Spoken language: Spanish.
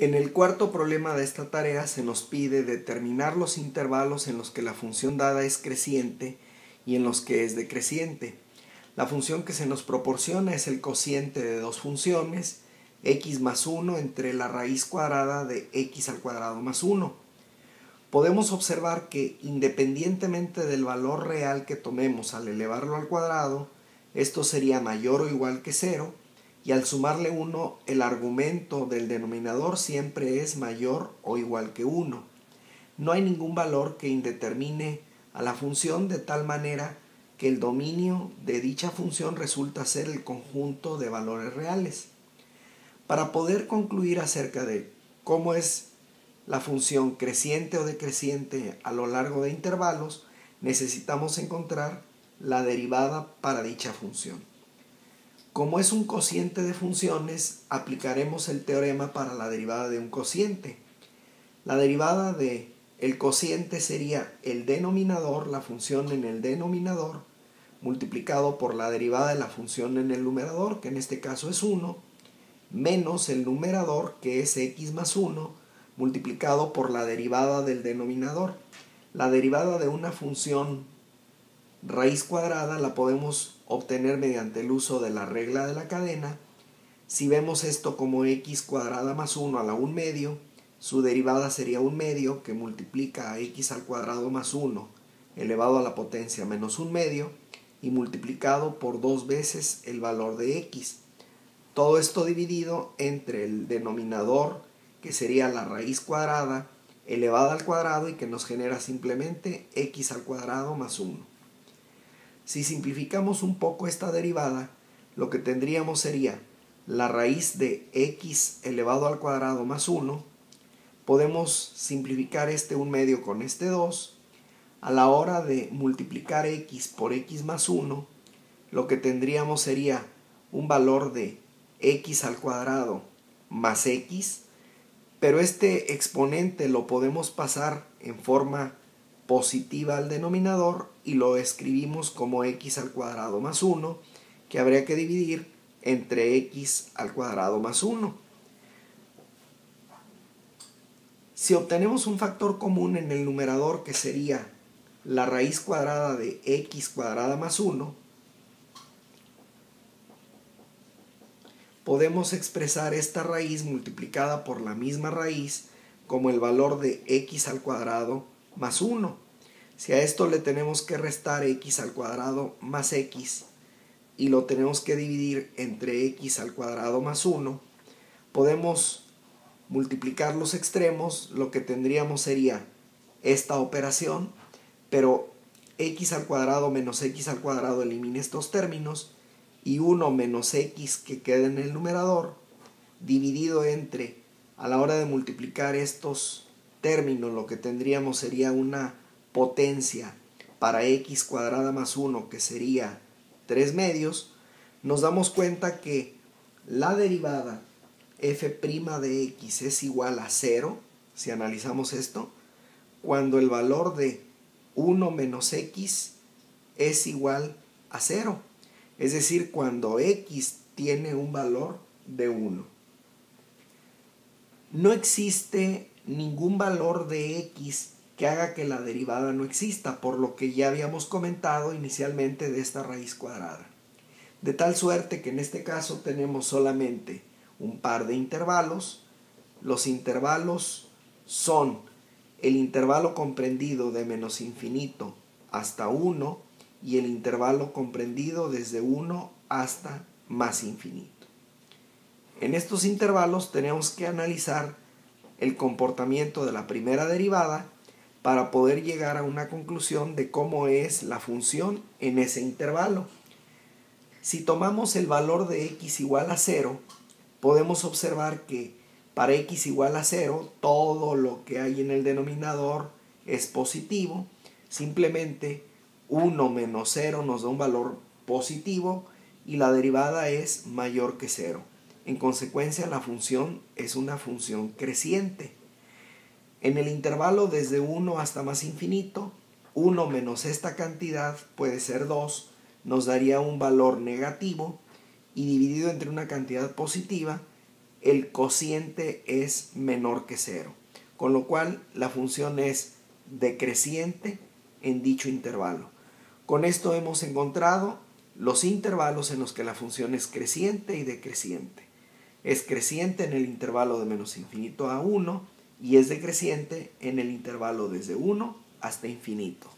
En el cuarto problema de esta tarea se nos pide determinar los intervalos en los que la función dada es creciente y en los que es decreciente. La función que se nos proporciona es el cociente de dos funciones, x más 1 entre la raíz cuadrada de x al cuadrado más 1. Podemos observar que independientemente del valor real que tomemos al elevarlo al cuadrado, esto sería mayor o igual que 0, y al sumarle 1, el argumento del denominador siempre es mayor o igual que 1. No hay ningún valor que indetermine a la función de tal manera que el dominio de dicha función resulta ser el conjunto de valores reales. Para poder concluir acerca de cómo es la función creciente o decreciente a lo largo de intervalos, necesitamos encontrar la derivada para dicha función. Como es un cociente de funciones, aplicaremos el teorema para la derivada de un cociente. La derivada de el cociente sería el denominador, la función en el denominador, multiplicado por la derivada de la función en el numerador, que en este caso es 1, menos el numerador, que es x más 1, multiplicado por la derivada del denominador. La derivada de una función raíz cuadrada la podemos obtener mediante el uso de la regla de la cadena. Si vemos esto como x cuadrada más 1 a la 1 medio, su derivada sería 1 medio que multiplica a x al cuadrado más 1 elevado a la potencia menos 1 medio y multiplicado por 2 veces el valor de x. Todo esto dividido entre el denominador, que sería la raíz cuadrada elevada al cuadrado y que nos genera simplemente x al cuadrado más 1. Si simplificamos un poco esta derivada, lo que tendríamos sería la raíz de x elevado al cuadrado más 1. Podemos simplificar este 1 medio con este 2. A la hora de multiplicar x por x más 1, lo que tendríamos sería un valor de x al cuadrado más x, pero este exponente lo podemos pasar en forma positiva al denominador y lo escribimos como x al cuadrado más 1, que habría que dividir entre x al cuadrado más 1. Si obtenemos un factor común en el numerador, que sería la raíz cuadrada de x cuadrada más 1, podemos expresar esta raíz multiplicada por la misma raíz como el valor de x al cuadrado más 1. Si a esto le tenemos que restar x al cuadrado más x y lo tenemos que dividir entre x al cuadrado más 1, podemos multiplicar los extremos. Lo que tendríamos sería esta operación, pero x al cuadrado menos x al cuadrado elimina estos términos y 1 menos x que queda en el numerador, dividido entre, a la hora de multiplicar estos términos, lo que tendríamos sería una potencia para x cuadrada más 1, que sería 3 medios. Nos damos cuenta que la derivada f' de x es igual a 0, si analizamos esto, cuando el valor de 1 menos x es igual a 0, es decir, cuando x tiene un valor de 1. No existe ningún valor de x que haga que la derivada no exista, por lo que ya habíamos comentado inicialmente de esta raíz cuadrada. De tal suerte que en este caso tenemos solamente un par de intervalos. Los intervalos son el intervalo comprendido de menos infinito hasta 1 y el intervalo comprendido desde 1 hasta más infinito. En estos intervalos tenemos que analizar el comportamiento de la primera derivada para poder llegar a una conclusión de cómo es la función en ese intervalo. Si tomamos el valor de x igual a 0, podemos observar que para x igual a 0, todo lo que hay en el denominador es positivo. Simplemente 1 menos 0 nos da un valor positivo y la derivada es mayor que 0. En consecuencia, la función es una función creciente. En el intervalo desde 1 hasta más infinito, 1 menos esta cantidad puede ser 2, nos daría un valor negativo, y dividido entre una cantidad positiva el cociente es menor que 0, con lo cual la función es decreciente en dicho intervalo. Con esto hemos encontrado los intervalos en los que la función es creciente y decreciente. Es creciente en el intervalo de menos infinito a 1 y es decreciente en el intervalo desde 1 hasta infinito.